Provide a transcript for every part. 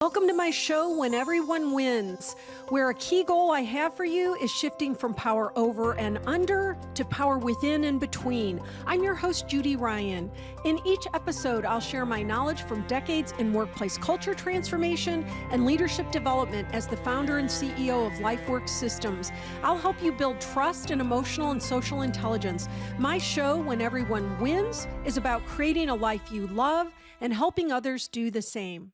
Welcome to my show, When Everyone Wins, where a key goal I have for you is shifting from power over and under to power within and between. I'm your host, Judy Ryan. In each episode, I'll share my knowledge from decades in workplace culture transformation and leadership development as the founder and CEO of LifeWork Systems. I'll help you build trust and emotional and social intelligence. My show, When Everyone Wins, is about creating a life you love and helping others do the same.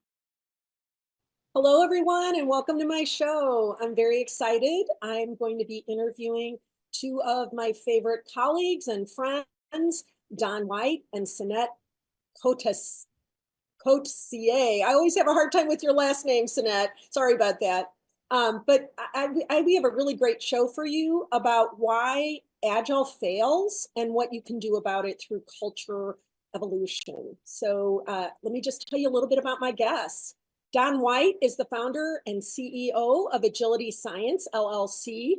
Hello, everyone, and welcome to my show. I'm very excited. I'm going to be interviewing two of my favorite colleagues and friends, Don White and Sannette Coetzee. I always have a hard time with your last name, Sannette. Sorry about that. But we have a really great show for you about why Agile fails and what you can do about it through culture evolution. So let me just tell you a little bit about my guests. Don White is the founder and CEO of Agility Science, LLC.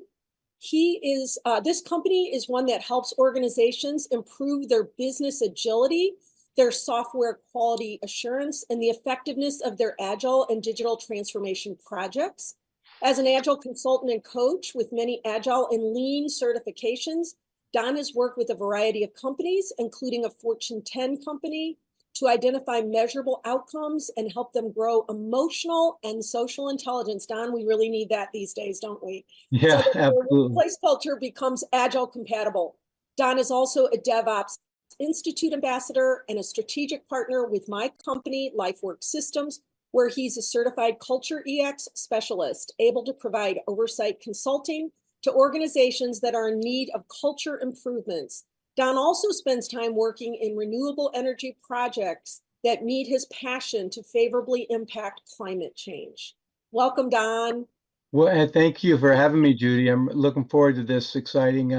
This company is one that helps organizations improve their business agility, their software quality assurance, and the effectiveness of their Agile and digital transformation projects. As an Agile consultant and coach with many Agile and Lean certifications, Don has worked with a variety of companies, including a Fortune 10 company, to identify measurable outcomes and help them grow emotional and social intelligence. Don, we really need that these days, don't we? Yeah, so that absolutely. workplace culture becomes Agile compatible. Don is also a DevOps Institute ambassador and a strategic partner with my company, LifeWork Systems, where he's a certified CultureEX specialist, able to provide oversight consulting to organizations that are in need of culture improvements. Don also spends time working in renewable energy projects that meet his passion to favorably impact climate change. Welcome, Don. Well, and thank you for having me, Judy. I'm looking forward to this exciting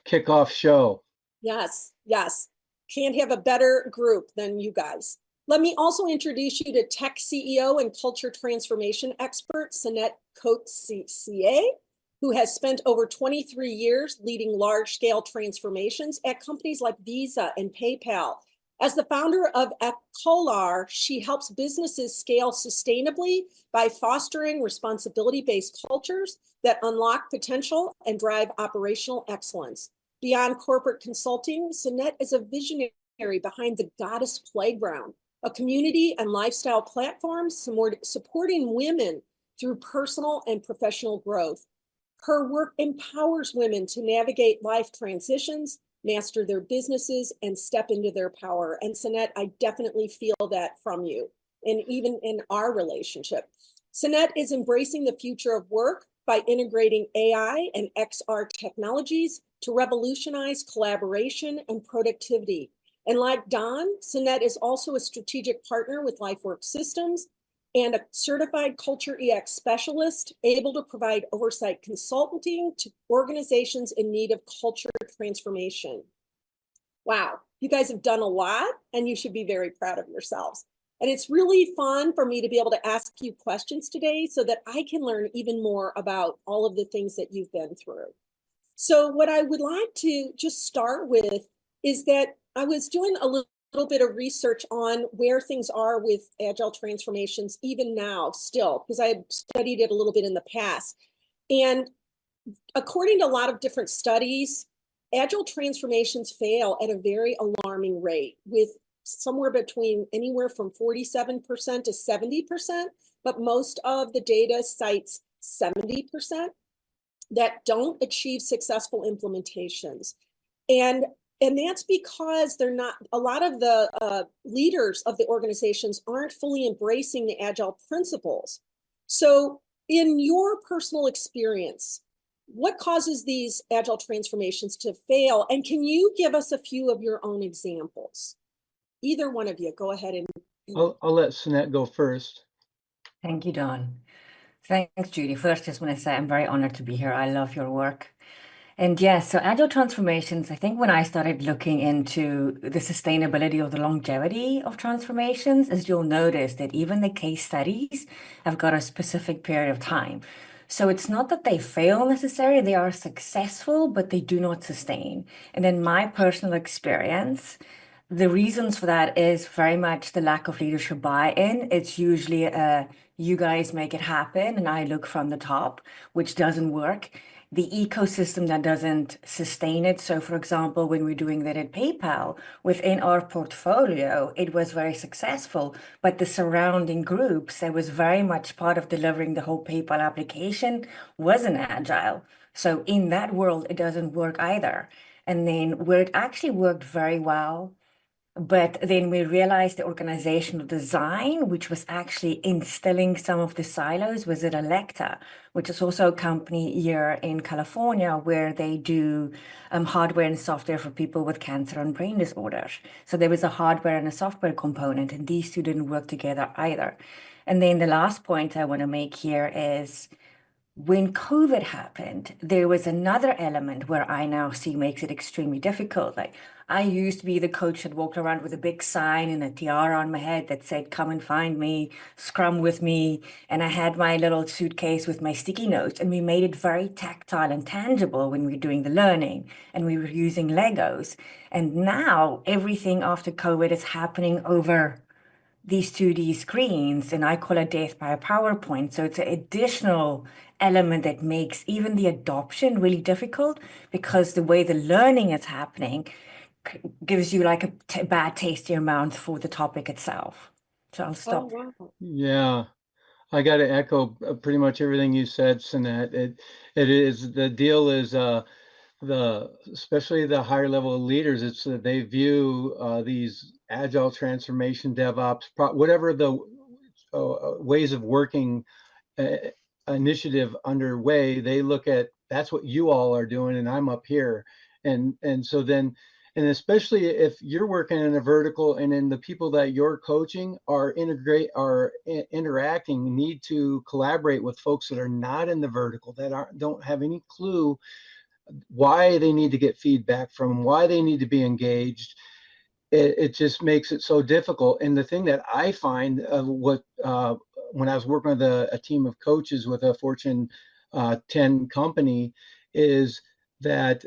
kickoff show. Yes, yes. Can't have a better group than you guys. Let me also introduce you to tech CEO and culture transformation expert, Sannette Coetzee, who has spent over 23 years leading large-scale transformations at companies like Visa and PayPal. As the founder of Agile, she helps businesses scale sustainably by fostering responsibility-based cultures that unlock potential and drive operational excellence. Beyond corporate consulting, Sannette is a visionary behind the Goddess Playground, a community and lifestyle platform supporting women through personal and professional growth. Her work empowers women to navigate life transitions, master their businesses, and step into their power. And Sannette, I definitely feel that from you, and even in our relationship. Sannette is embracing the future of work by integrating AI and XR technologies to revolutionize collaboration and productivity. And like Don, Sannette is also a strategic partner with LifeWork Systems and a certified CultureEX specialist, able to provide oversight consulting to organizations in need of culture transformation. Wow, you guys have done a lot, and you should be very proud of yourselves. And it's really fun for me to be able to ask you questions today so that I can learn even more about all of the things that you've been through. So what I would like to just start with is that I was doing a little bit of research on where things are with Agile transformations, even now still, because I had studied it a little bit in the past. And according to a lot of different studies, Agile transformations fail at a very alarming rate, with somewhere between anywhere from 47% to 70%, but most of the data cites 70% that don't achieve successful implementations. And that's because they're not, a lot of the leaders of the organizations aren't fully embracing the Agile principles. So in your personal experience, what causes these Agile transformations to fail? And can you give us a few of your own examples? Either one of you, go ahead and. I'll let Sannette go first. Thank you, Don. Thanks, Judy. First, just want to say I'm very honored to be here. I love your work. And yes, so Agile transformations, I think when I started looking into the sustainability or the longevity of transformations, as you'll notice that even the case studies have got a specific period of time. So it's not that they fail necessarily, they are successful, but they do not sustain. And in my personal experience, the reasons for that is very much the lack of leadership buy-in. It's usually a you guys make it happen and I look from the top, which doesn't work. The ecosystem that doesn't sustain it. So, for example, when we're doing that at PayPal, within our portfolio, it was very successful, but the surrounding groups that was very much part of delivering the whole PayPal application wasn't agile. So, in that world, it doesn't work either. And then where it actually worked very well, but then we realized the organizational design, which was actually instilling some of the silos, was at Electa, which is also a company here in California where they do hardware and software for people with cancer and brain disorders. So there was a hardware and a software component, and these two didn't work together either. And then the last point I want to make here is when COVID happened, there was another element where I now see makes it extremely difficult. Like I used to be the coach that walked around with a big sign and a tiara on my head that said, "Come and find me, scrum with me." And I had my little suitcase with my sticky notes, and we made it very tactile and tangible when we were doing the learning and we were using Legos. And now everything after COVID is happening over these 2D screens, and I call it death by a PowerPoint. So it's an additional element that makes even the adoption really difficult because the way the learning is happening gives you like a bad taste in your mouth for the topic itself. So I'll Oh, stop. wow. Yeah, I got to echo pretty much everything you said, Sannette. It is, the deal is especially the higher level leaders, it's they view these agile transformation, DevOps, whatever the ways of working uh, initiative underway, they look at that's what you all are doing and I'm up here. And so then, and especially if you're working in a vertical and then the people that you're coaching are interacting, need to collaborate with folks that are not in the vertical, that don't have any clue why they need to get feedback from, why they need to be engaged. It just makes it so difficult. And the thing that I find of when I was working with a team of coaches with a Fortune 10 company is that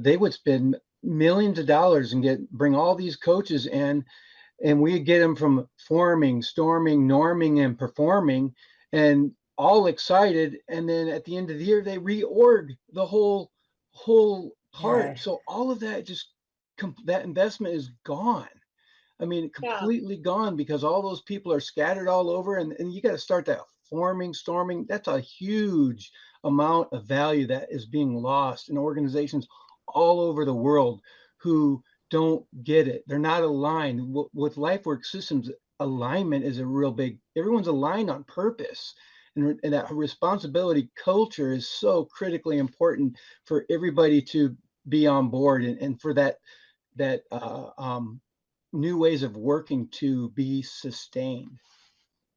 they would spend millions of dollars and bring all these coaches in, and we get them from forming, storming, norming, and performing, and all excited. And then at the end of the year, they reorg the whole part. Yeah. So all of that that investment is gone. I mean, Yeah. completely gone because all those people are scattered all over, and you got to start that forming, storming. That's a huge amount of value that is being lost in organizations all over the world who don't get it. They're not aligned. With LifeWork Systems, alignment is a real big, everyone's aligned on purpose. And that responsibility culture is so critically important for everybody to be on board, and for that new ways of working to be sustained.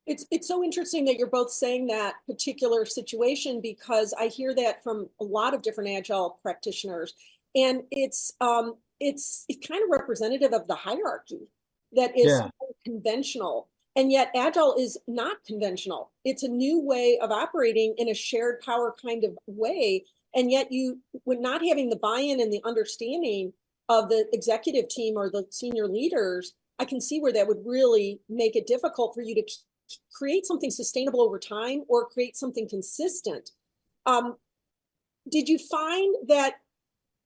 It's so interesting that you're both saying that particular situation because I hear that from a lot of different agile practitioners, and it's kind of representative of the hierarchy that is Yeah, conventional, and yet agile is not conventional. It's a new way of operating in a shared power kind of way, and yet when not having the buy-in and the understanding of the executive team or the senior leaders, I can see where that would really make it difficult for you to create something sustainable over time or create something consistent. Did you find that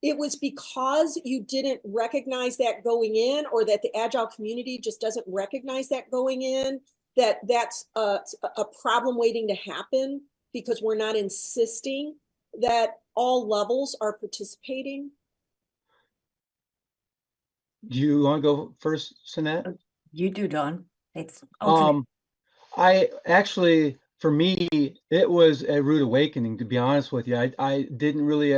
it was because you didn't recognize that going in, or that the agile community just doesn't recognize that going in, that's a problem waiting to happen because we're not insisting that all levels are participating? do you want to go first, Sannette? You do, Don. It's alternate. um I actually, for me, it was a rude awakening, to be honest with you. I didn't really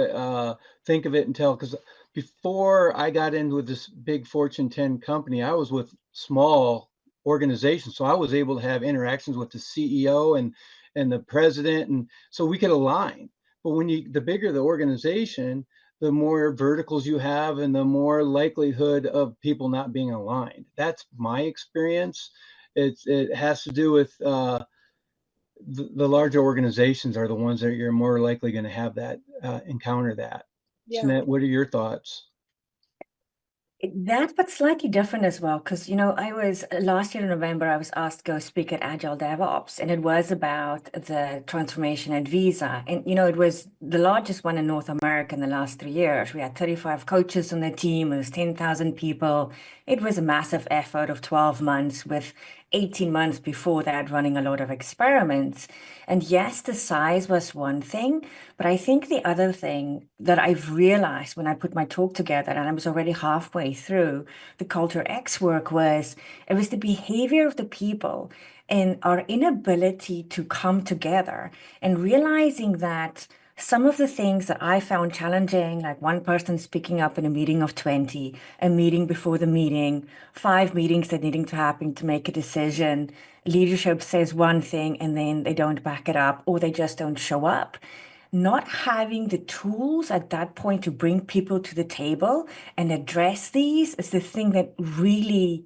think of it until, because before I got into this big Fortune 10 company, I was with small organizations. So I was able to have interactions with the CEO and the president. And so we could align. But the bigger the organization, the more verticals you have and the more likelihood of people not being aligned. That's my experience. It has to do with the larger organizations are the ones that you're more likely going to have that encounter that. Yeah. Sannette, what are your thoughts? That, but slightly different as well, because I was last year in November, I was asked to go speak at Agile DevOps, and it was about the transformation at Visa. And it was the largest one in North America in the last 3 years. We had 35 coaches on the team, it was 10,000 people. It was a massive effort of 12 months, with 18 months before that running a lot of experiments. And yes, the size was one thing, but I think the other thing that I've realized when I put my talk together, and I was already halfway through the CultureEX work, was it was the behavior of the people and our inability to come together, and realizing that some of the things that I found challenging, like one person speaking up in a meeting of 20, a meeting before the meeting, 5 meetings that needing to happen to make a decision, leadership says one thing and then they don't back it up, or they just don't show up. Not having the tools at that point to bring people to the table and address these is the thing that really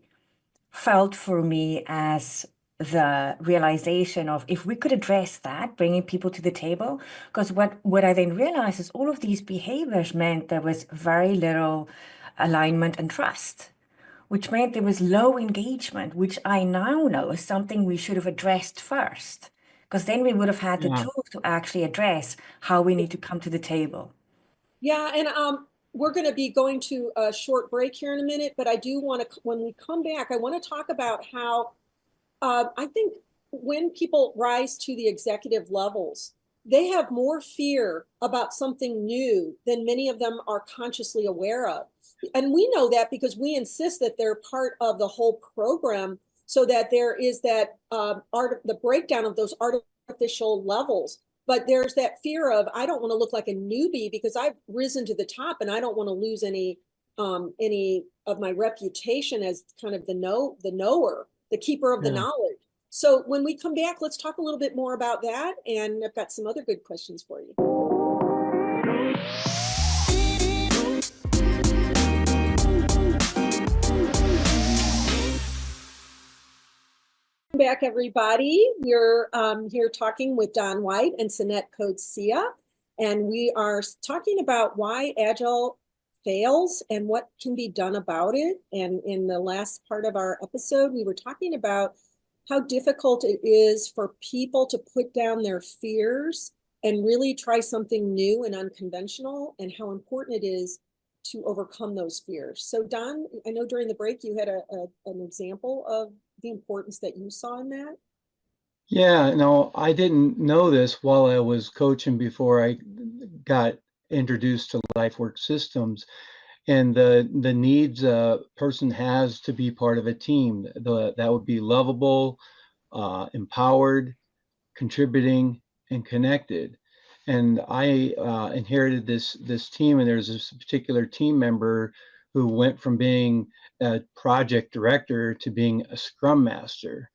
felt for me as the realization of, if we could address that, bringing people to the table. Because what I then realized is all of these behaviors meant there was very little alignment and trust, which meant there was low engagement, which I now know is something we should have addressed first, because then we would have had the Yeah. tools to actually address how we need to come to the table. Yeah, and we're going to be going to a short break here in a minute, but I do want to, when we come back, I want to talk about how I think when people rise to the executive levels, they have more fear about something new than many of them are consciously aware of. And we know that because we insist that they're part of the whole program, so that there is that the breakdown of those artificial levels. But there's that fear of, I don't want to look like a newbie because I've risen to the top and I don't want to lose any of my reputation as kind of the knower, the keeper of the Yeah. knowledge. So when we come back, let's talk a little bit more about that. And I've got some other good questions for you. Back, everybody. We're here talking with Don White and Sannette Coetzee, and we are talking about why Agile fails and what can be done about it. And in the last part of our episode, we were talking about how difficult it is for people to put down their fears and really try something new and unconventional, and how important it is to overcome those fears. So Don, I know during the break you had an example of the importance that you saw in that. Yeah, no, I didn't know this while I was coaching before I got introduced to LifeWork Systems, and the needs a person has to be part of a team. That would be lovable, empowered, contributing, and connected. And I inherited this team, and there's this particular team member who went from being a project director to being a scrum master.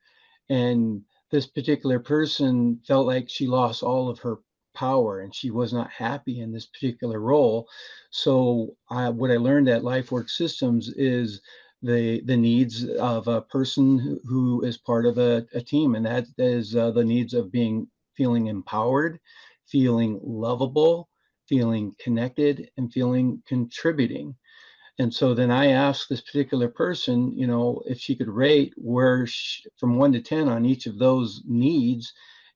And this particular person felt like she lost all of her power and she was not happy in this particular role. So what I learned at LifeWork Systems is the needs of a person who is part of a team, and that is the needs of feeling empowered, feeling lovable, feeling connected, and feeling contributing. And so then I asked this particular person, if she could rate from 1 to 10 on each of those needs,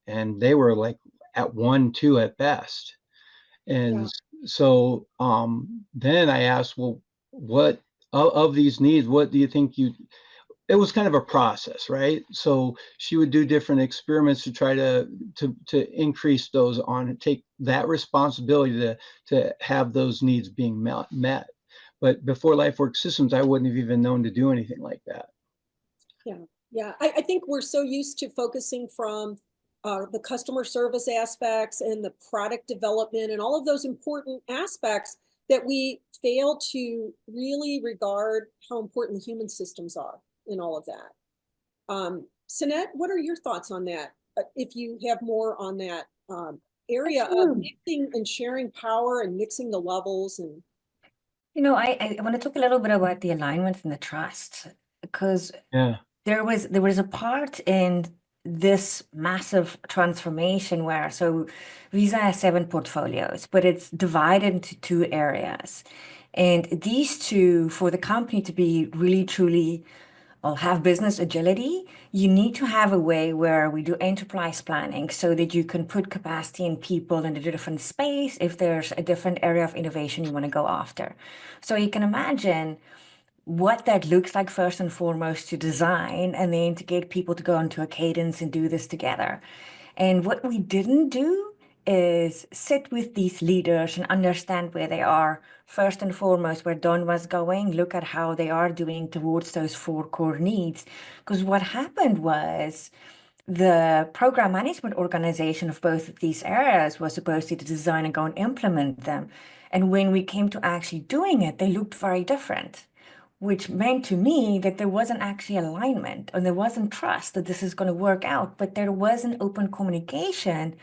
and they were like at 1, 2 at best. And Yeah. so then I asked, well, what of these needs, what do you think it was kind of a process, right? So she would do different experiments to try to increase those take that responsibility to have those needs being met. But before LifeWork Systems, I wouldn't have even known to do anything like that. Yeah, yeah. I think we're so used to focusing from the customer service aspects and the product development and all of those important aspects that we fail to really regard how important the human systems are in all of that. Sannette, what are your thoughts on that? If you have more on that area of mixing and sharing power and mixing the levels and. I want to talk a little bit about the alignment and the trust, because Yeah. there was a part in this massive transformation where Visa has 7 portfolios, but it's divided into 2 areas. And these two, for the company to be really, truly or have business agility, you need to have a way where we do enterprise planning so that you can put capacity in people in a different space if there's a different area of innovation you want to go after. So you can imagine what that looks like first and foremost to design and then to get people to go into a cadence and do this together. And what we didn't do is sit with these leaders and understand where they are first and foremost, where Don was going, look at how they are doing towards those four core needs. Because what happened was the program management organization of both of these areas was supposed to design and go and implement them. And when we came to actually doing it, they looked very different, which meant to me that there wasn't actually alignment and there wasn't trust that this is going to work out, but there wasn't open communication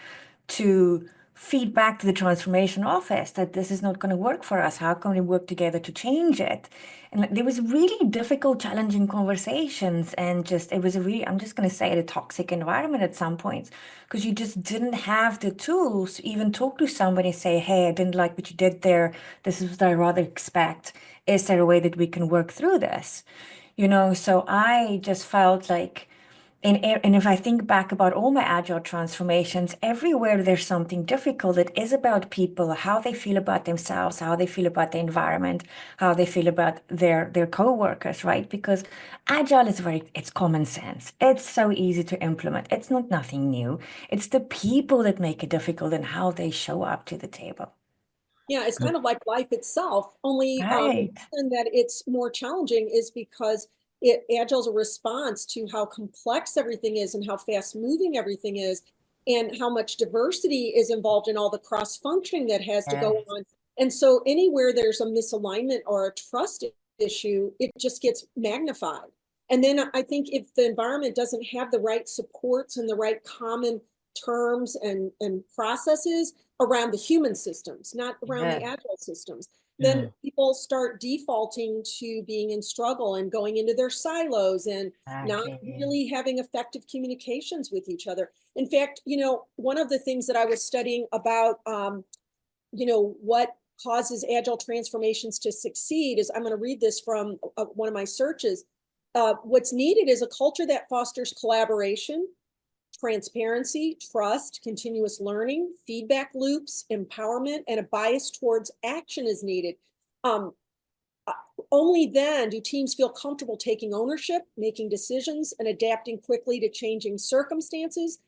to feed back to the transformation office that this is not going to work for us. How can we work together to change it? And there was really difficult, challenging conversations, and just it was a really, I'm just going to say it, a toxic environment at some points because you just didn't have the tools to even talk to somebody and say, hey, I didn't like what you did there. This is what I rather expect. Is there a way that we can work through this? So I just felt like, and if I think back about all my agile transformations, everywhere there's something difficult, it is about people, how they feel about themselves, how they feel about the environment, how they feel about their co-workers, right? Because agile is it's common sense. It's so easy to implement. It's not nothing new. It's the people that make it difficult and how they show up to the table. Yeah, it's kind of like life itself, only Right. and that it's more challenging is because Agile's a response to how complex everything is and how fast moving everything is and how much diversity is involved in all the cross functioning that has to go Yes. on. And so anywhere there's a misalignment or a trust issue, it just gets magnified. And then I think if the environment doesn't have the right supports and the right common terms and processes around the human systems, not around the Yes. agile systems, Yeah. then people start defaulting to being in struggle and going into their silos and not Exactly. really having effective communications with each other. In fact, one of the things that I was studying about, what causes agile transformations to succeed is I'm going to read this from one of my searches. What's needed is a culture that fosters collaboration, transparency, trust, continuous learning, feedback loops, empowerment, and a bias towards action is needed. Um, Only then do teams feel comfortable taking ownership, making decisions, and adapting quickly to changing circumstances.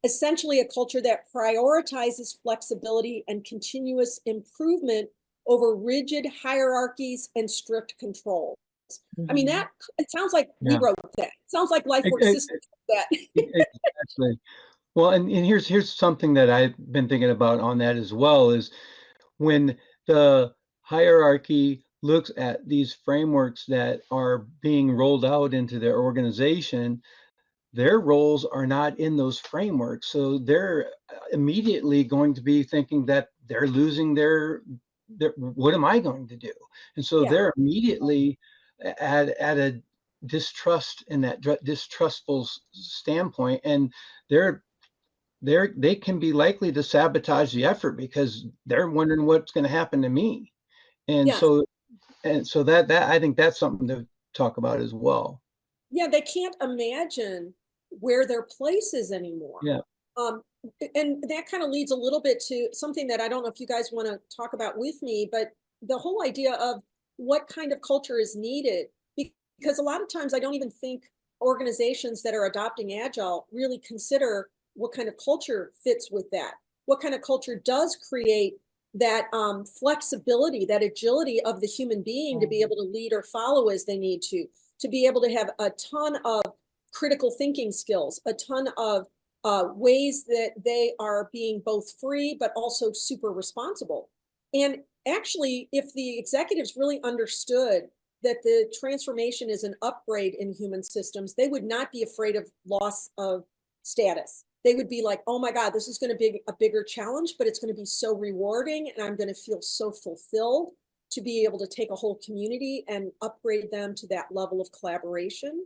Essentially, a culture that prioritizes flexibility and continuous improvement over rigid hierarchies and strict controls. I mean, Mhm. it sounds like we Yeah. wrote that. It sounds like LifeWork E- Systems wrote that. Exactly. Well, and here's something that I've been thinking about on that as well is when the hierarchy looks at these frameworks that are being rolled out into their organization, their roles are not in those frameworks. So they're immediately going to be thinking that they're losing their what am I going to do? And so Yeah. they're immediately at a distrust in that distrustful standpoint, and they're they can be likely to sabotage the effort because they're wondering what's going to happen to me. And Yes. so that I think that's something to talk about as well. Yeah, they can't imagine where their place is anymore. Yeah. Um, and that kind of leads a little bit to something that I don't know if you guys want to talk about with me, but the whole idea of what kind of culture is needed. Because a lot of times I don't even think organizations that are adopting Agile really consider what kind of culture fits with that. What kind of culture does create that flexibility, that agility of the human being to be able to lead or follow as they need to be able to have a ton of critical thinking skills, a ton of ways that they are being both free but also super responsible. And actually, if the executives really understood that the transformation is an upgrade in human systems, they would not be afraid of loss of status. They would be like, oh my God, this is going to be a bigger challenge, but it's going to be so rewarding and I'm going to feel so fulfilled to be able to take a whole community and upgrade them to that level of collaboration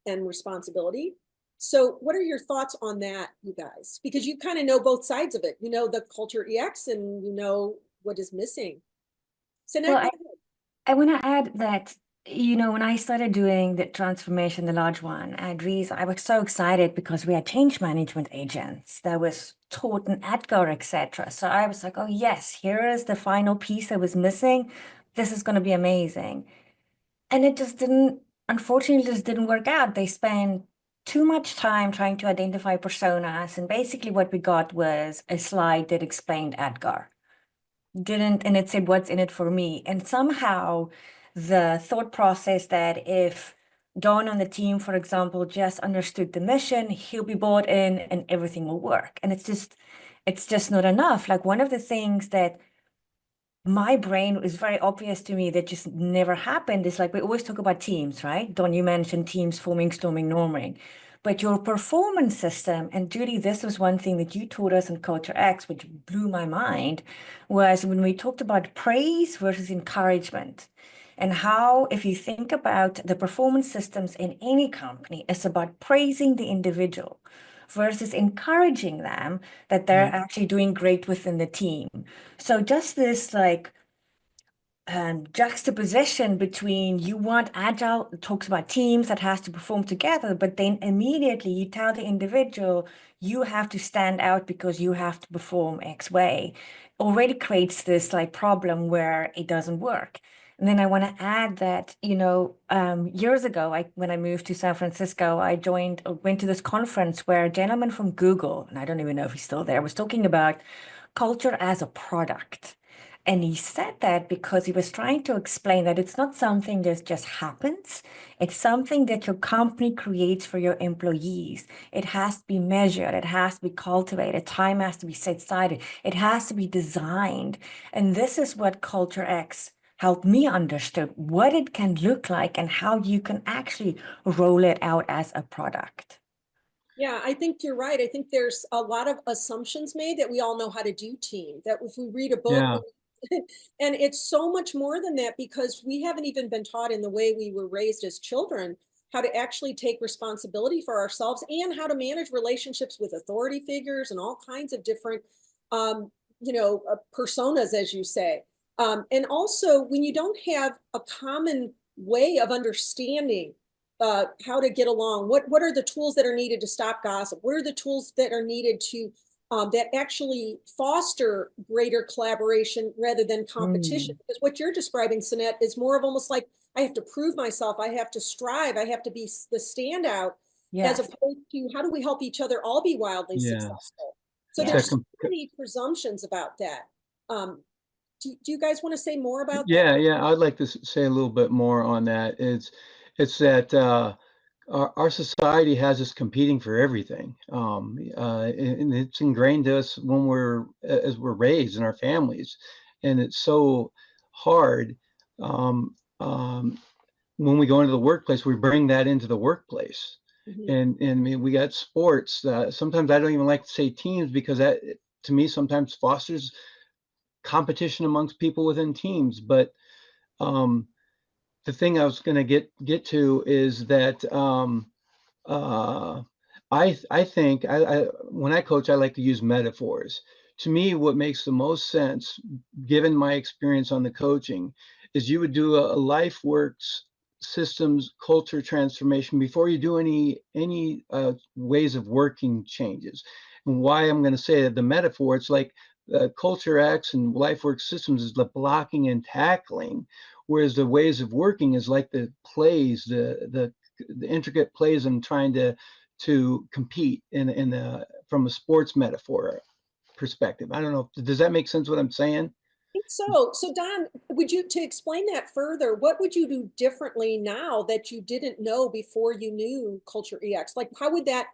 and responsibility. So what are your thoughts on that, you guys? Because you kind of know both sides of it. You know the CultureEX and you know what is missing. Well, Sannette, go ahead. I want to add that, when I started doing the transformation, the large one at Rees, I was so excited because we had change management agents that was taught in Edgar, etc. So I was like, oh yes, here is the final piece that was missing. This is going to be amazing. And it just didn't, unfortunately, just didn't work out. They spent too much time trying to identify personas. And basically what we got was a slide that explained Edgar. Didn't, and it said, what's in it for me? And somehow the thought process that if Don on the team, for example, just understood the mission, he'll be bought in and everything will work. And it's just not enough. Like one of the things that my brain is very obvious to me that just never happened is like we always talk about teams, right? Don, you mentioned teams forming, storming, norming. But your performance system, and Judy, this was one thing that you taught us in CultureEX, which blew my mind, was when we talked about praise versus encouragement. And how, if you think about the performance systems in any company, it's about praising the individual versus encouraging them that they're actually doing great within the team. So just this like juxtaposition between you want Agile, it talks about teams that has to perform together, but then immediately you tell the individual you have to stand out because you have to perform X way, already creates this like problem where it doesn't work. And then I want to add that, years ago, when I moved to San Francisco, went to this conference where a gentleman from Google, and I don't even know if he's still there, was talking about culture as a product. And he said that because he was trying to explain that it's not something that just happens. It's something that your company creates for your employees. It has to be measured. It has to be cultivated. Time has to be set aside. It has to be designed. And this is what CultureEX helped me understand what it can look like and how you can actually roll it out as a product. Yeah, I think you're right. I think there's a lot of assumptions made that we all know how to do team, that if we read a book, Yeah. and it's so much more than that because we haven't even been taught in the way we were raised as children how to actually take responsibility for ourselves and how to manage relationships with authority figures and all kinds of different, personas, as you say. And also, when you don't have a common way of understanding how to get along, what are the tools that are needed to stop gossip? What are the tools that are needed to that actually foster greater collaboration rather than competition? Because what you're describing, Sannette, is more of almost like I have to prove myself, I have to strive, I have to be the standout, as Yes. opposed to how do we help each other all be wildly Yes. successful? So Yeah. there's so many presumptions about that. Do you guys want to say more about that? Yeah, I'd like to say a little bit more on that. It's that our society has us competing for everything, and it's ingrained to us as we're raised in our families, and it's so hard um, um, when we go into the workplace. We bring that into the workplace, and I mean we got sports. Sometimes I don't even like to say teams because that to me sometimes fosters competition amongst people within teams. But um, the thing I was going to get to is that uh, I think when I coach, I like to use metaphors. To me, what makes the most sense, given my experience on the coaching, is you would do a LifeWorks systems culture transformation before you do any ways of working changes. And why I'm going to say that the metaphor, it's like CultureEX and LifeWorks systems is the blocking and tackling, whereas the ways of working is like the plays, the intricate plays and trying to compete in from a sports metaphor perspective. I don't know. Does that make sense what I'm saying? Think so. So Don, to explain that further, what would you do differently now that you didn't know before you knew CultureEX? Like how would that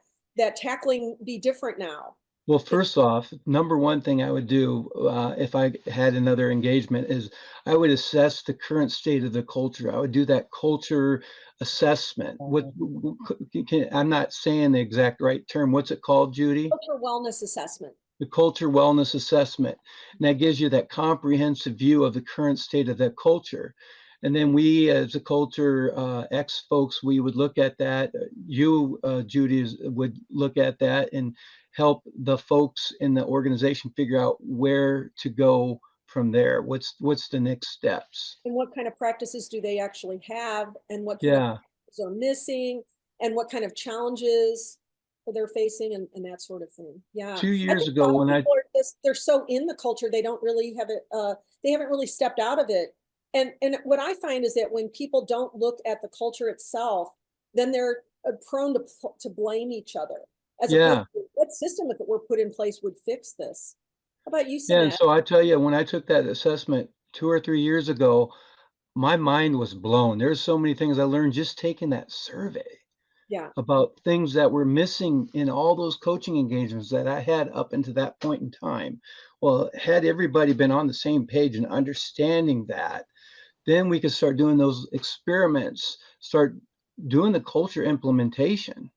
tackling be different now? Well, first off, number one thing I would do if I had another engagement is I would assess the current state of the culture. I would do that culture assessment. I'm not saying the exact right term. What's it called, Judy? Culture wellness assessment. The culture wellness assessment. And that gives you that comprehensive view of the current state of that culture. And then we, as a CultureEX folks, we would look at that. You, Judy, would look at that and help the folks in the organization figure out where to go from there? What's the next steps? And what kind of practices do they actually have, and what kind of Yeah. practices are missing, and what kind of challenges they're facing, and that sort of thing. Yeah, 2 years I think a ago lot of when I people are just, they're so in the culture, they don't really have it, they haven't really stepped out of it. And what I find is that when people don't look at the culture itself, then they're prone to blame each other, as opposed yeah. to what system, if it were put in place, would fix this. How about you, Yeah, and Sannette? so I tell you, when I took that assessment 2 or 3 years ago, my mind was blown. There's so many things I learned just taking that survey Yeah. about things that were missing in all those coaching engagements that I had up until that point in time. Well, had everybody been on the same page and understanding that, then we could start doing those experiments, start doing the culture implementation.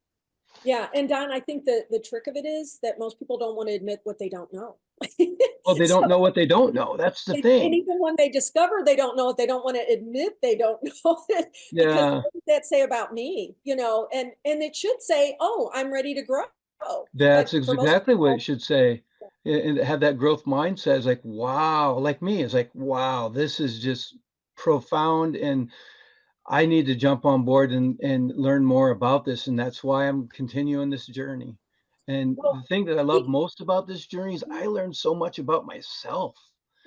Yeah, and Don, I think the trick of it is that most people don't want to admit what they don't know. Well, they So don't know what they don't know. That's the and thing. even when they discover they don't know it, they don't want to admit they don't know it, because Yeah, what does that say about me? And it should say, oh, I'm ready to grow. But that's for most exactly what it people, should say. And have that growth mindset is like, wow, like me, it's like, wow, this is just profound. And I need to jump on board and learn more about this. And that's why I'm continuing this journey. And well, the thing that I love speak- most about this journey is I learned so much about myself.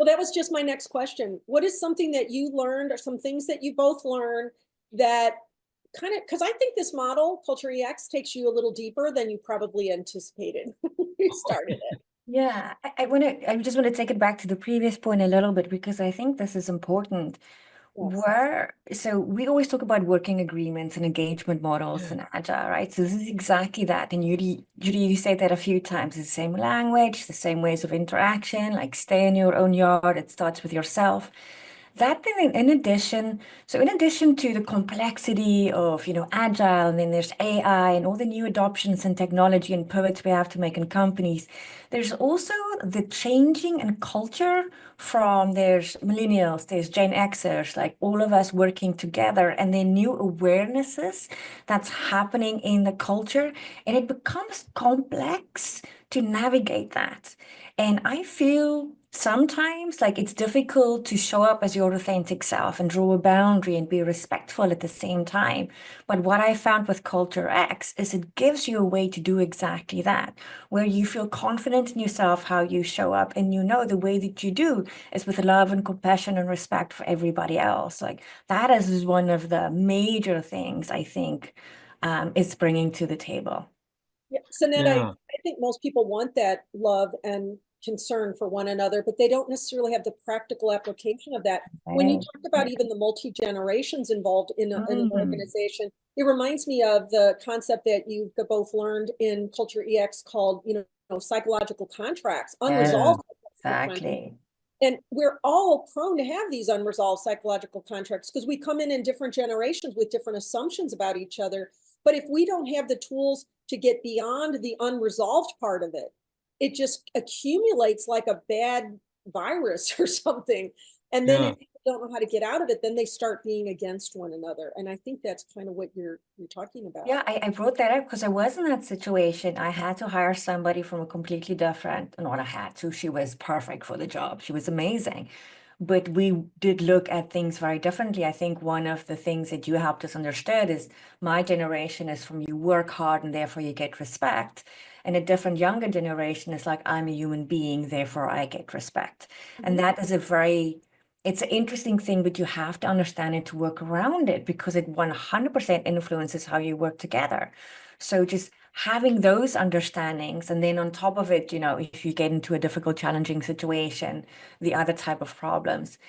well, that was just my next question. What is something that you learned, or some things that you both learned, that kind of, because I think this model, Culture EX, takes you a little deeper than you probably anticipated when you started it. Yeah, I just want to take it back to the previous point a little bit because I think this is important. Yes. So we always talk about working agreements and engagement models Yeah. and Agile, right? So this is exactly that. And Judy, you said that a few times. It's the same language, the same ways of interaction, like stay in your own yard. It starts with yourself. That then in addition to the complexity of, Agile, and then there's AI and all the new adoptions and technology and pivots we have to make in companies, there's also the changing in culture from there's millennials, there's Gen Xers, like all of us working together, and then new awarenesses that's happening in the culture, and it becomes complex to navigate that. And I feel sometimes like it's difficult to show up as your authentic self and draw a boundary and be respectful at the same time. But what I found with CultureEX is it gives you a way to do exactly that, where you feel confident in yourself, how you show up, and the way that you do is with love and compassion and respect for everybody else. Like that is one of the major things I think it's bringing to the table. Yeah, Sannette, Yeah. I think most people want that love and concern for one another, but they don't necessarily have the practical application of that. When you Right. talk about even the multi-generations involved in an Mm. organization, it reminds me of the concept that you've both learned in Culture EX called, psychological contracts, Yeah, unresolved psychological contracts. exactly. And we're all prone to have these unresolved psychological contracts because we come in different generations with different assumptions about each other. But if we don't have the tools to get beyond the unresolved part of it, it just accumulates like a bad virus or something. And then Yeah. if people don't know how to get out of it, then they start being against one another. And I think that's kind of what you're talking about. Yeah, I brought that up because I was in that situation. I had to hire somebody from a completely different, not I had to, she was perfect for the job. She was amazing. But we did look at things very differently. I think one of the things that you helped us understand is my generation is from you work hard and therefore you get respect. And a different younger generation is like, I'm a human being, therefore I get respect. And Mhm. that is it's an interesting thing, but you have to understand it to work around it because it 100% influences how you work together. So just having those understandings, and then on top of it, if you get into a difficult, challenging situation, the other type of problems,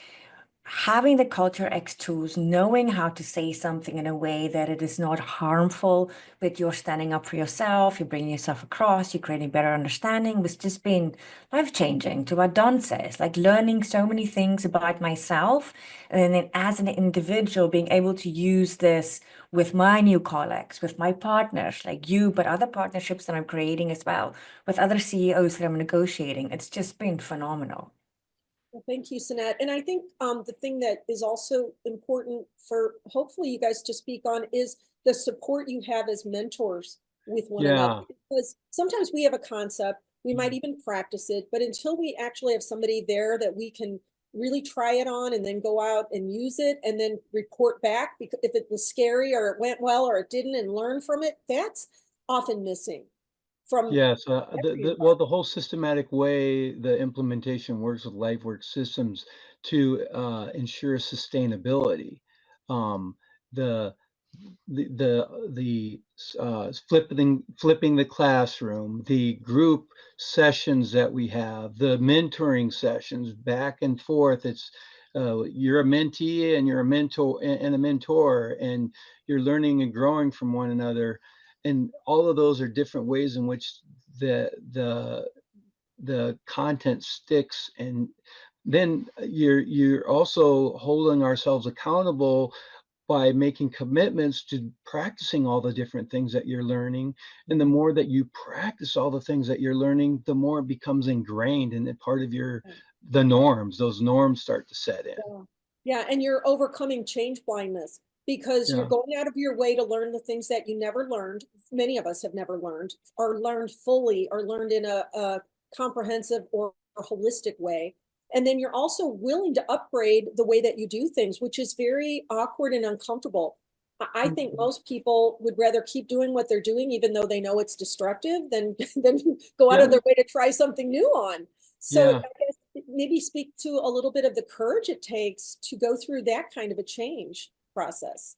having the CultureEX tools, knowing how to say something in a way that it is not harmful, but you're standing up for yourself, you're bringing yourself across, you're creating better understanding, was just been life-changing to what Don says, like learning so many things about myself. And then as an individual, being able to use this with my new colleagues, with my partners like you, but other partnerships that I'm creating as well, with other CEOs that I'm negotiating. It's just been phenomenal. Well, thank you, Sannette. And I think the thing that is also important for hopefully you guys to speak on is the support you have as mentors with one another. Yeah. Because sometimes we have a concept, we might even practice it, but until we actually have somebody there that we can really try it on and then go out and use it and then report back because if it was scary or it went well or it didn't and learn from it, that's often missing from Yes, every well, the whole systematic way the implementation works with LifeWork Systems to ensure sustainability. Um, the flipping the classroom, the group sessions that we have, the mentoring sessions back and forth. It's you're a mentee and you're a mentor and a mentor, and you're learning and growing from one another. And all of those are different ways in which the the the content sticks. And then you're also holding ourselves accountable by making commitments to practicing all the different things that you're learning. And the more that you practice all the things that you're learning, the more it becomes ingrained and part of the norms. Those norms start to set in. Yeah. Yeah, and you're overcoming change blindness because you're Yeah. going out of your way to learn the things that you never learned. Many of us have never learned or learned fully or learned in a comprehensive or holistic way. And then you're also willing to upgrade the way that you do things, which is very awkward and uncomfortable. I think most people would rather keep doing what they're doing, even though they know it's destructive, than go out Yeah. of their way to try something new on. So I Yeah. guess maybe speak to a little bit of the courage it takes to go through that kind of a change process.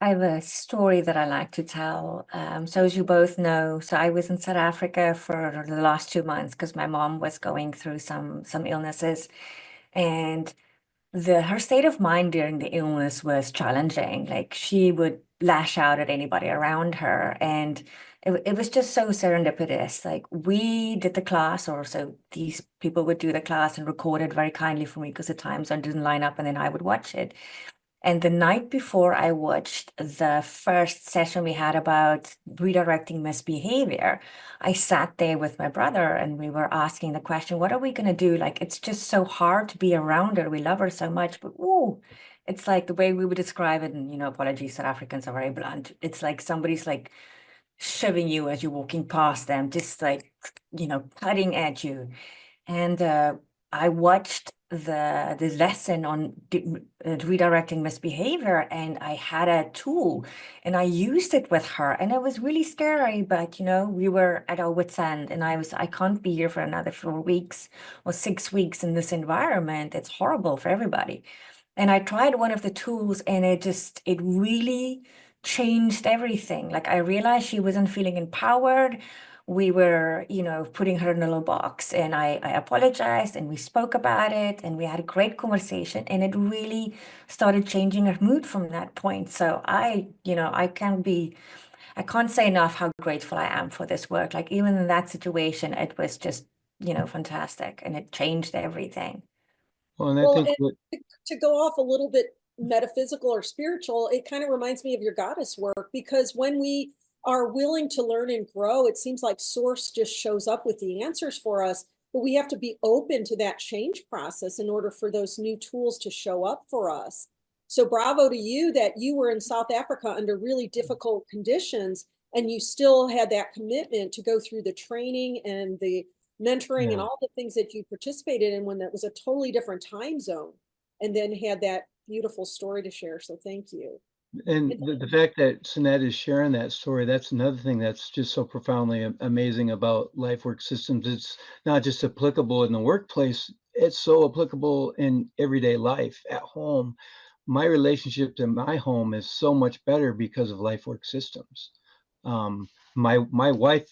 I have a story that I like to tell. So as you both know, so I was in South Africa for the last 2 months because my mom was going through some illnesses, and her state of mind during the illness was challenging. Like she would lash out at anybody around her, and it was just so serendipitous. Like we did the class, or so these people would do the class and record it very kindly for me because the time zone didn't line up, and then I would watch it. And the night before I watched the first session we had about redirecting misbehavior, I sat there with my brother and we were asking the question, what are we going to do? Like, it's just so hard to be around her. We love her so much, but ooh, it's like the way we would describe it. And, apologies, South Africans are very blunt. It's like somebody's like shoving you as you're walking past them, just like, cutting at you. And I watched the lesson on redirecting misbehavior, and I had a tool, and I used it with her, and it was really scary. But we were at our wits' end, and I can't be here for another 4 weeks or 6 weeks in this environment. It's horrible for everybody. And I tried one of the tools, and it really changed everything. Like I realized she wasn't feeling empowered. We were, putting her in a little box, and I apologized, and we spoke about it, and we had a great conversation, and it really started changing her mood from that point. So I can't say enough how grateful I am for this work. Like even in that situation, it was just, fantastic, and it changed everything. Well, and I Well, think and what to go off a little bit metaphysical or spiritual, it kind of reminds me of your goddess work because when we are willing to learn and grow, it seems like source just shows up with the answers for us, but we have to be open to that change process in order for those new tools to show up for us. So bravo to you that you were in South Africa under really difficult conditions and you still had that commitment to go through the training and the mentoring and yeah. all the things that you participated in when that was a totally different time zone and then had that beautiful story to share. So thank you. And And the fact that Sannette is sharing that story, that's another thing that's just so profoundly amazing about LifeWork Systems. It's not just applicable in the workplace, it's so applicable in everyday life at home. My relationship to my home is so much better because of LifeWork Systems. My wife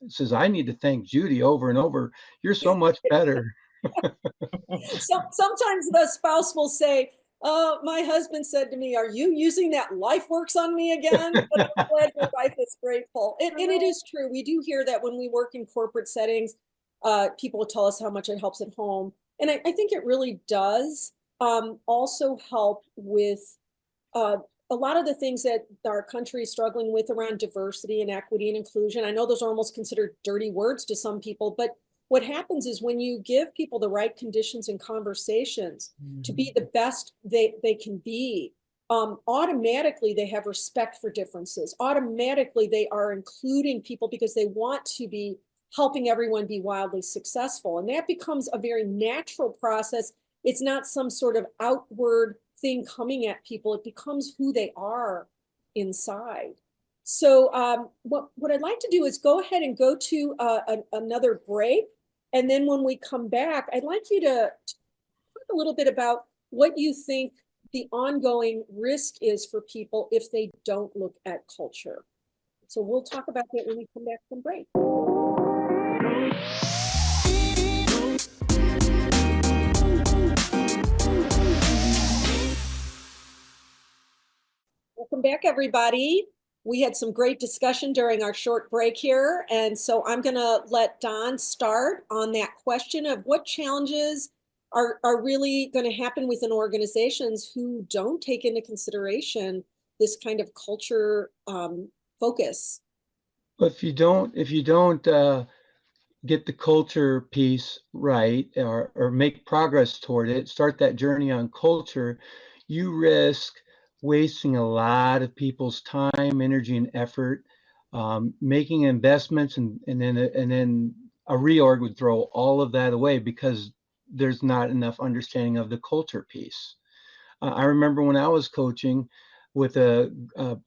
says, I need to thank Judy over and over. You're so much better. so sometimes the spouse will say, oh, my husband said to me, are you using that LifeWorks on me again? But I'm glad your wife is grateful. And it is true. We do hear that when we work in corporate settings, people tell us how much it helps at home. And I think it really does also help with uh, a lot of the things that our country is struggling with around diversity and equity and inclusion. I know those are almost considered dirty words to some people, but what happens is when you give people the right conditions and conversations to be the best they can be, automatically they have respect for differences. Automatically they are including people because they want to be helping everyone be wildly successful. And that becomes a very natural process. It's not some sort of outward thing coming at people. It becomes who they are inside. So what I'd like to do is go ahead and go to another break. And then when we come back, I'd like you to talk a little bit about what you think the ongoing risk is for people if they don't look at culture. So we'll talk about that when we come back from break. Welcome back, everybody. We had some great discussion during our short break here. And so I'm going to let Don start on that question of what challenges are really going to happen within organizations who don't take into consideration this kind of culture focus. If you don't get the culture piece right, or make progress toward it, start that journey on culture, you risk wasting a lot of people's time, energy, and effort, making investments, and then a reorg would throw all of that away because there's not enough understanding of the culture piece. I remember when I was coaching with a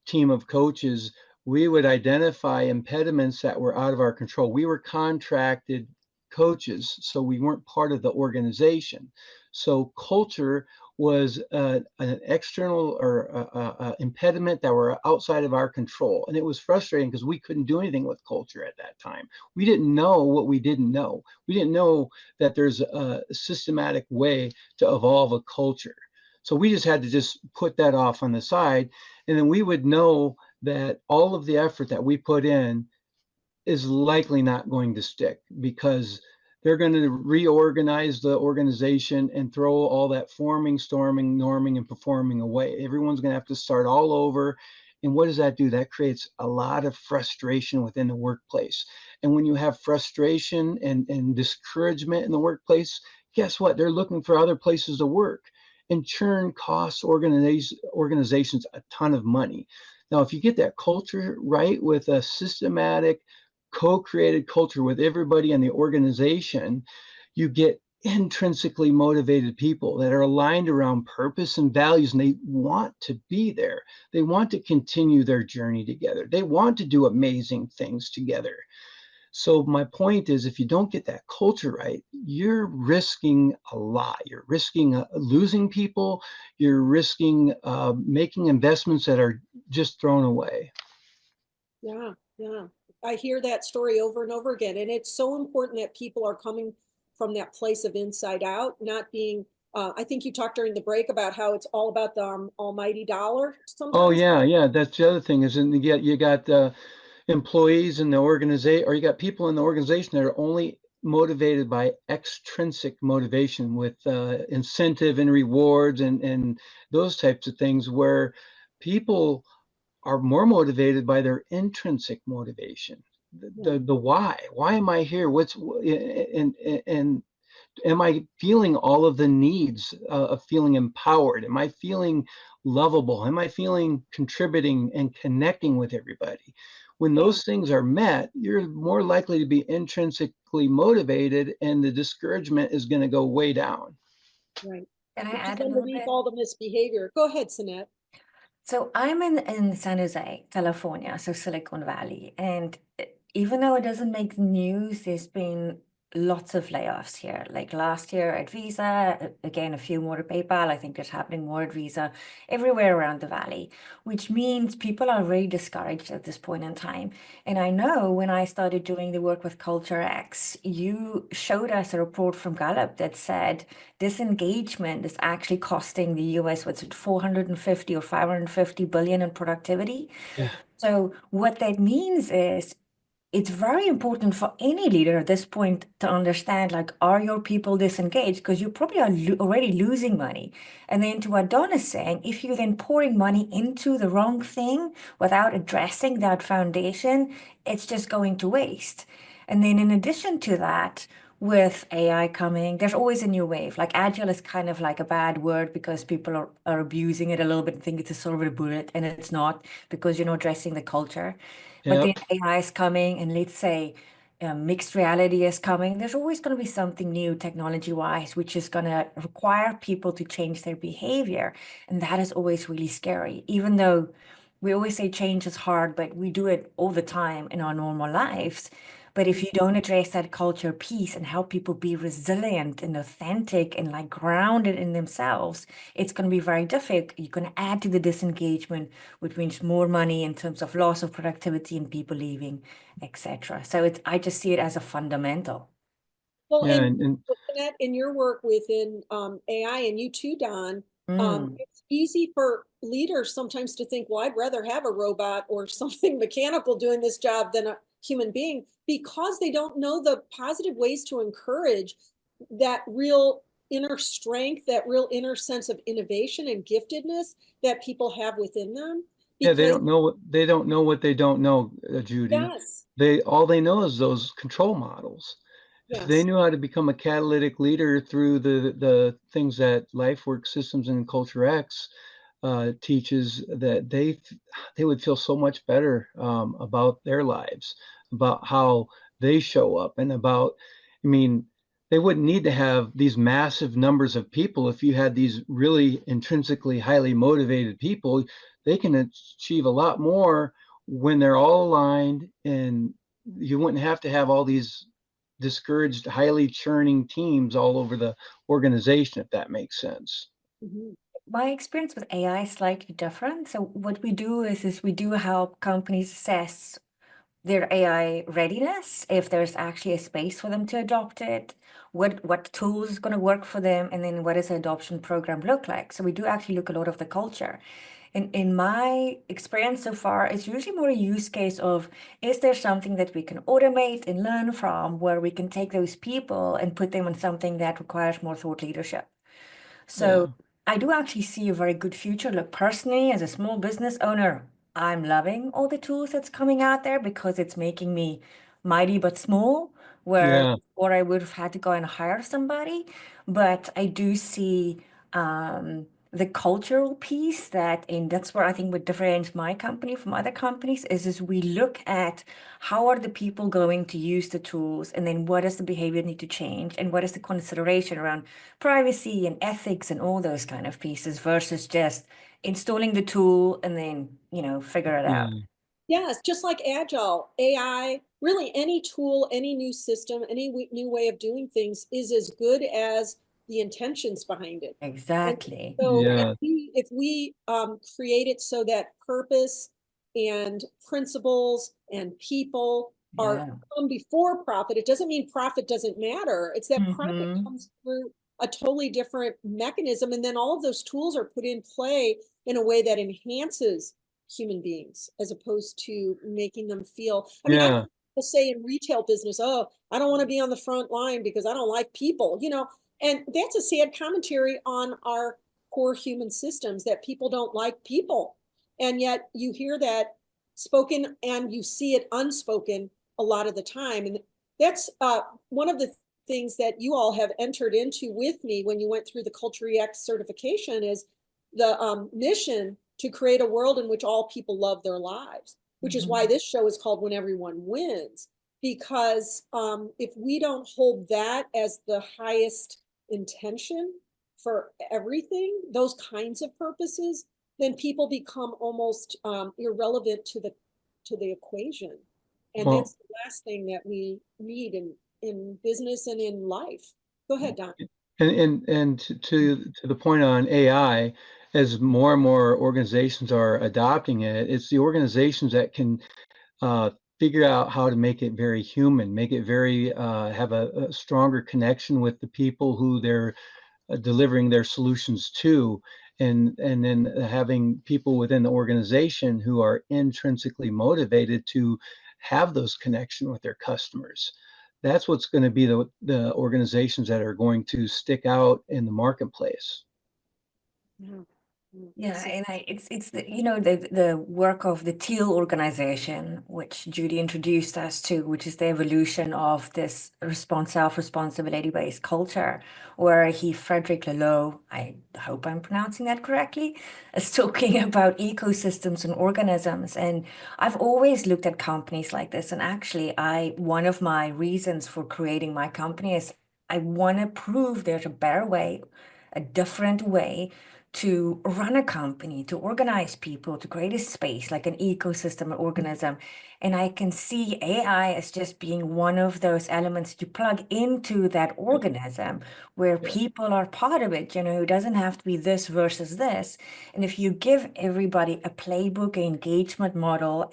team of coaches, we would identify impediments that were out of our control. We were contracted coaches, so we weren't part of the organization. So culture was an external or impediment that were outside of our control. And it was frustrating because we couldn't do anything with culture at that time. We didn't know what we didn't know. We didn't know that there's a systematic way to evolve a culture. So we just had to just put that off on the side. And then we would know that all of the effort that we put in is likely not going to stick because they're going to reorganize the organization and throw all that forming, storming, norming, and performing away. Everyone's going to have to start all over. And what does that do? That creates a lot of frustration within the workplace. And when you have frustration and discouragement in the workplace, guess what? They're looking for other places to work. And churn costs organizations a ton of money. Now, if you get that culture right with a systematic, co-created culture with everybody in the organization, you get intrinsically motivated people that are aligned around purpose and values, and they want to be there. They want to continue their journey together. They want to do amazing things together. So my point is, if you don't get that culture right, you're risking a lot. You're risking losing people. You're risking making investments that are just thrown away. Yeah, yeah. I hear that story over and over again. And it's so important that people are coming from that place of inside out, not being, I think you talked during the break about how it's all about the almighty dollar sometimes. Oh, yeah. That's the other thing is, and you got employees in the organization, or you got people in the organization that are only motivated by extrinsic motivation with incentive and rewards and those types of things, where people are more motivated by their intrinsic motivation, the why. Why am I here? And am I feeling all of the needs of feeling empowered? Am I feeling lovable? Am I feeling contributing and connecting with everybody? When those things are met, you're more likely to be intrinsically motivated, and the discouragement is going to go way down. Right. Can I Which add is a little underneath bit? all the misbehavior. Go ahead, Sannette. So I'm in San Jose, California, so Silicon Valley. And even though it doesn't make the news, there's been lots of layoffs here. Like last year at Visa, again, a few more at PayPal. I think there's happening more at Visa everywhere around the valley, which means people are really discouraged at this point in time. And I know when I started doing the work with CultureEX, you showed us a report from Gallup that said disengagement is actually costing the US, what's it, 450 or 550 billion in productivity. Yeah. So what that means is it's very important for any leader at this point to understand, like, are your people disengaged? Because you probably are already losing money. And then to what Don is saying, if you're then pouring money into the wrong thing without addressing that foundation, it's just going to waste. And then in addition to that, with AI coming, there's always a new wave. Like Agile is kind of like a bad word because people are abusing it a little bit and think it's a silver bullet, and it's not, because you're not addressing the culture. But then Yep. AI is coming, and let's say mixed reality is coming. There's always going to be something new technology-wise, which is going to require people to change their behavior. And that is always really scary, even though we always say change is hard, but we do it all the time in our normal lives. But if you don't address that culture piece and help people be resilient and authentic and like grounded in themselves, it's going to be very difficult. You're going to add to the disengagement, which means more money in terms of loss of productivity and people leaving, etc. So I just see it as a fundamental. Well, Yeah, and and Sannette, in your work within AI and you too, Don, Mm, it's easy for leaders sometimes to think, well, I'd rather have a robot or something mechanical doing this job than a human being because they don't know the positive ways to encourage that real inner strength, that real inner sense of innovation and giftedness that people have within them. yeah, Because, they don't know what they don't know, Judy. yes, All they know is those control models. If they yes. knew how to become a catalytic leader through the things that LifeWork Systems and CultureEX teaches, that they would feel so much better about their lives, about how they show up, and about, I mean, they wouldn't need to have these massive numbers of people. If you had these really intrinsically highly motivated people, they can achieve a lot more when they're all aligned, and you wouldn't have to have all these discouraged, highly churning teams all over the organization, if that makes sense. Mhm. My experience with AI is slightly different. So what we do is we do help companies assess their AI readiness, if there's actually a space for them to adopt it, what tools is going to work for them, and then what does the adoption program look like. So we do actually look a lot of the culture. In my experience so far, it's usually more a use case of, is there something that we can automate and learn from where we can take those people and put them on something that requires more thought leadership? So Yeah, I do actually see a very good future. Look, personally, as a small business owner, I'm loving all the tools that's coming out there because it's making me mighty but small, where yeah, before I would have had to go and hire somebody. But I do see the cultural piece that, and that's where I think what differentiates my company from other companies is we look at how are the people going to use the tools, and then what does the behavior need to change, and what is the consideration around privacy and ethics and all those kind of pieces versus just installing the tool and then, figure it out. yeah, Yes, just like Agile, AI, really any tool, any new system, any new way of doing things is as good as the intentions behind it. And Exactly. so yeah, if we create it so that purpose and principles and people are Yeah. come before profit, it doesn't mean profit doesn't matter. It's that profit Mm-hmm. comes through a totally different mechanism. And then all of those tools are put in play in a way that enhances human beings as opposed to making them feel. I mean, I've yeah, heard people say in retail business, oh, I don't want to be on the front line because I don't like people, and that's a sad commentary on our core human systems that people don't like people. And yet you hear that spoken and you see it unspoken a lot of the time. And that's one of the things that you all have entered into with me when you went through the CultureEX certification is the mission to create a world in which all people love their lives, which is why Mm-hmm. this show is called When Everyone Wins. Because if we don't hold that as the highest intention for everything, those kinds of purposes, then people become almost irrelevant to the equation. And that's well, the last thing that we need in business and in life. Go ahead, Don. and to the point on AI, as more and more organizations are adopting it, it's the organizations that can uh, figure out how to make it very human, make it very have a stronger connection with the people who they're delivering their solutions to, and then having people within the organization who are intrinsically motivated to have those connection with their customers. That's what's going to be the organizations that are going to stick out in the marketplace. Yeah. Yeah, and it's the the work of the Teal organization, which Judy introduced us to, which is the evolution of this self-responsibility-based culture, where Frederick Laloux, I hope I'm pronouncing that correctly, is talking about ecosystems and organisms. And I've always looked at companies like this, and actually, one of my reasons for creating my company is I want to prove there's a better way, a different way to run a company, to organize people, to create a space like an ecosystem, an organism. And I can see AI as just being one of those elements to plug into that organism where people are part of it. It doesn't have to be this versus this. And if you give everybody a playbook, an engagement model,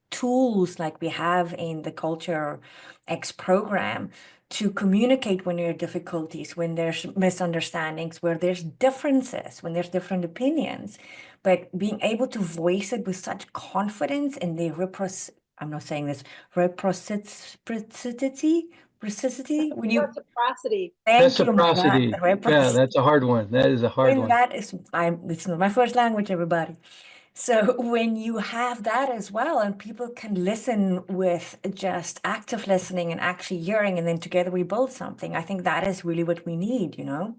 tools like we have in the CultureEX program, to communicate when there are difficulties, when there's misunderstandings, where there's differences, when there's different opinions, but being able to voice it with such confidence in the I'm not saying this, reciprocity, when you, Reciprocity. thank you, my God, Reciprocity. Yeah, reciprocity. that's a hard one. That is a hard And one. it's not my first language, everybody. So when you have that as well, and people can listen with just active listening and actually hearing, and then together we build something, I think that is really what we need, Yeah,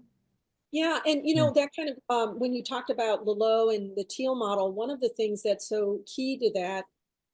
and that kind of when you talked about Laloux and the Teal model, one of the things that's so key to that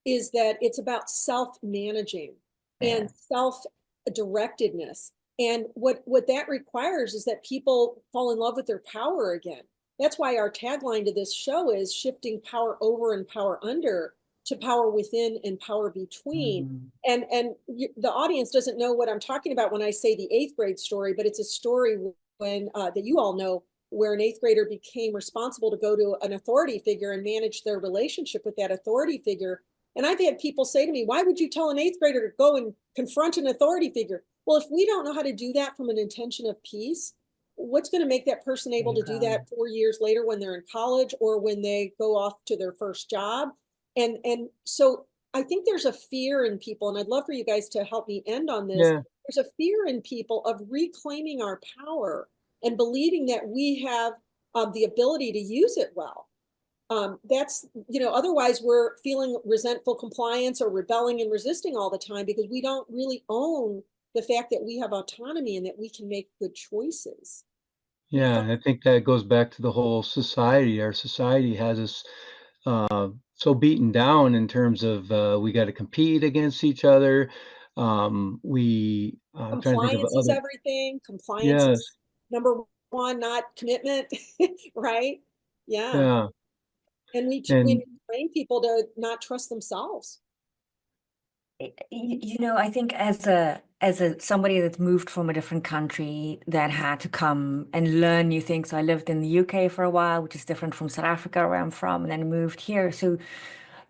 is that it's about self-managing Yeah. and self-directedness. And what that requires is that people fall in love with their power again. That's why our tagline to this show is shifting power over and power under to power within and power between. And the audience doesn't know what I'm talking about when I say the 8th grade story, but it's a story when that you all know, where an 8th grader became responsible to go to an authority figure and manage their relationship with that authority figure. And I've had people say to me, why would you tell an 8th grader to go and confront an authority figure? Well, if we don't know how to do that from an intention of peace, what's going to make that person able to do that 4 years later when they're in college or when they go off to their first job? And so I think there's a fear in people, and I'd love for you guys to help me end on this. Yeah. There's a fear in people of reclaiming our power and believing that we have the ability to use it well. That's, otherwise we're feeling resentful compliance or rebelling and resisting all the time because we don't really own the fact that we have autonomy and that we can make good choices. Yeah, I think that goes back to the whole society. Our society has us so beaten down in terms of we got to compete against each other. I'm trying to think of Compliance is other. everything. Compliance Yes. is number one, not commitment, right? Yeah. Yeah. And we And train people to not trust themselves. I think as a somebody that's moved from a different country that had to come and learn new things. So I lived in the UK for a while, which is different from South Africa, where I'm from, and then moved here. So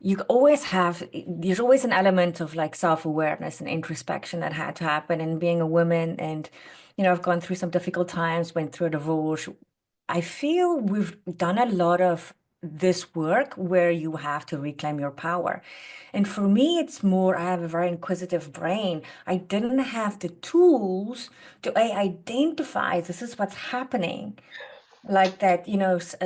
there's always an element of like self-awareness and introspection that had to happen. And being a woman, and I've gone through some difficult times, went through a divorce. I feel we've done a lot of this work where you have to reclaim your power. And for me, it's more, I have a very inquisitive brain. I didn't have the tools to identify this is what's happening. Like that,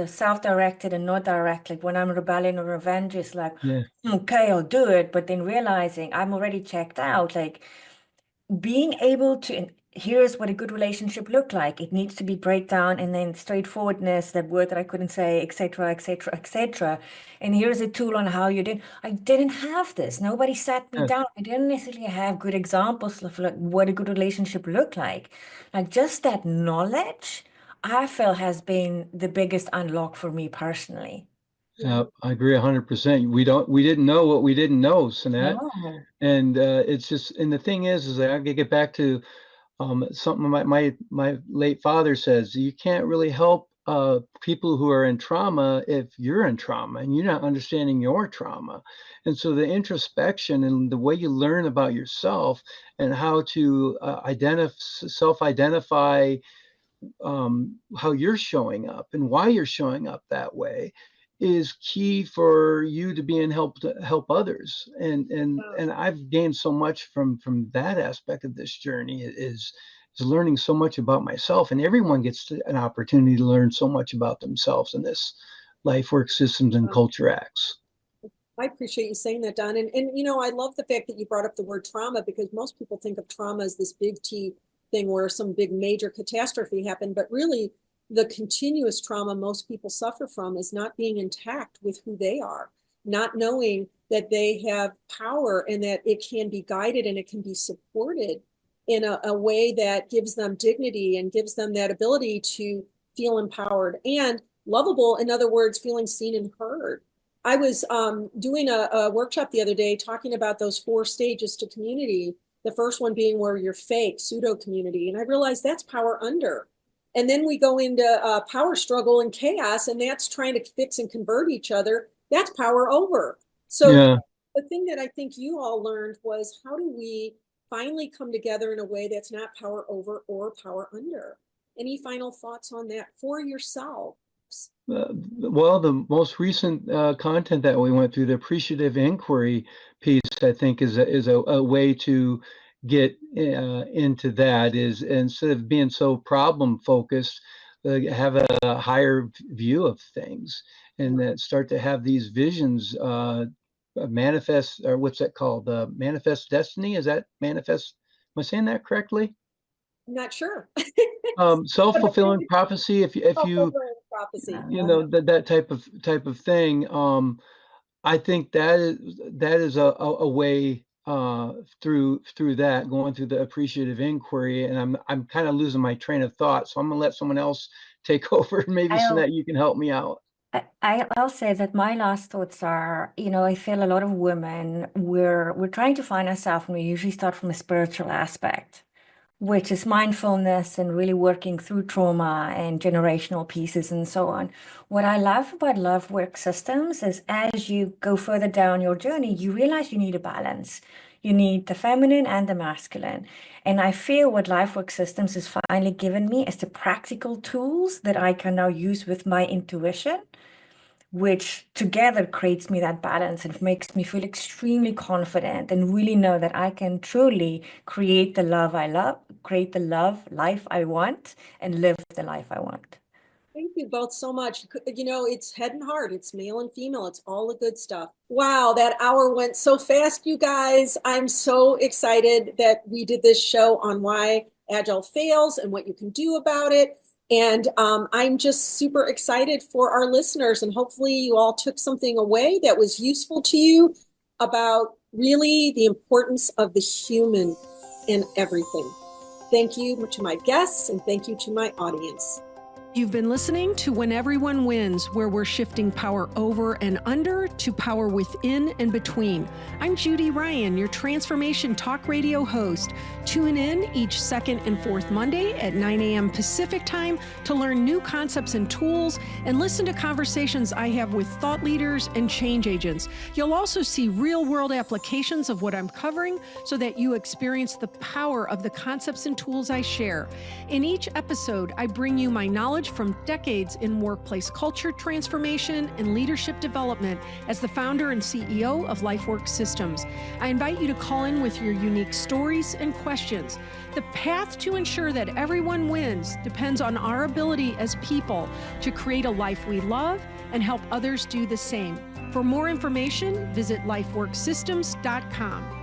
self-directed and not direct. Like when I'm rebelling or revenge, it's like, yeah, okay, I'll do it. But then realizing I'm already checked out, like being able to, and here's what a good relationship look like. It needs to be breakdown and then straightforwardness, that word that I couldn't say, etc., etc., etc. And here's a tool on how you did. I didn't have this. Nobody sat me yeah, down. I didn't necessarily have good examples of like what a good relationship looked like. Like just that knowledge, I feel has been the biggest unlock for me personally. yeah, I agree 100%. We didn't know what we didn't know, Sannette. No. And it's just, and the thing is I get back to something my late father says. You can't really help people who are in trauma if you're in trauma and you're not understanding your trauma. And so the introspection and the way you learn about yourself and how to self-identify how you're showing up and why you're showing up that way is key for you to be in help to help others. And I've gained so much from that aspect of this journey is learning so much about myself, and everyone gets an opportunity to learn so much about themselves in this LifeWork Systems and CultureEX. I appreciate you saying that, Don. And I love the fact that you brought up the word trauma, because most people think of trauma as this big T thing where some big major catastrophe happened. But really, the continuous trauma most people suffer from is not being intact with who they are, not knowing that they have power and that it can be guided and it can be supported in a way that gives them dignity and gives them that ability to feel empowered and lovable. In other words, feeling seen and heard. I was doing a workshop the other day talking about those 4 stages to community. The first one being where you're fake, pseudo community. And I realized that's power under. And then we go into power struggle and chaos, and that's trying to fix and convert each other. That's power over. So Yeah. the thing that I think you all learned was, how do we finally come together in a way that's not power over or power under? Any final thoughts on that for yourself? Well, the most recent content that we went through, the appreciative inquiry piece, I think is a way to get into that, is instead of being so problem focused, have a higher view of things, and that start to have these visions manifest, or what's that called? Manifest destiny? Is that manifest? Am I saying that correctly? I'm not sure. Self-fulfilling prophecy. If you Prophecy. that type of thing. I think that is a way through that, going through the appreciative inquiry. And I'm kind of losing my train of thought, so I'm gonna let someone else take over. Maybe Sannette, you can help me out. I'll say that my last thoughts are, I feel a lot of women, we're trying to find ourselves, and we usually start from a spiritual aspect, which is mindfulness and really working through trauma and generational pieces and so on. What I love about LifeWork Systems is, as you go further down your journey, you realize you need a balance. You need the feminine and the masculine. And I feel what LifeWork Systems has finally given me is the practical tools that I can now use with my intuition, which together creates me that balance and makes me feel extremely confident and really know that I can truly create the love I love, create the life I want, and live the life I want. Thank you both so much. It's head and heart. It's male and female. It's all the good stuff. Wow, that hour went so fast, you guys. I'm so excited that we did this show on why Agile fails and what you can do about it. And I'm just super excited for our listeners, and hopefully you all took something away that was useful to you about really the importance of the human in everything. Thank you to my guests, and thank you to my audience. You've been listening to When Everyone Wins, where we're shifting power over and under to power within and between. I'm Judy Ryan, your Transformation Talk Radio host. Tune in each second and fourth Monday at 9 a.m. Pacific time to learn new concepts and tools, and listen to conversations I have with thought leaders and change agents. You'll also see real-world applications of what I'm covering so that you experience the power of the concepts and tools I share. In each episode, I bring you my knowledge from decades in workplace culture transformation and leadership development as the founder and CEO of LifeWork Systems. I invite you to call in with your unique stories and questions. The path to ensure that everyone wins depends on our ability as people to create a life we love and help others do the same. For more information, visit lifeworksystems.com.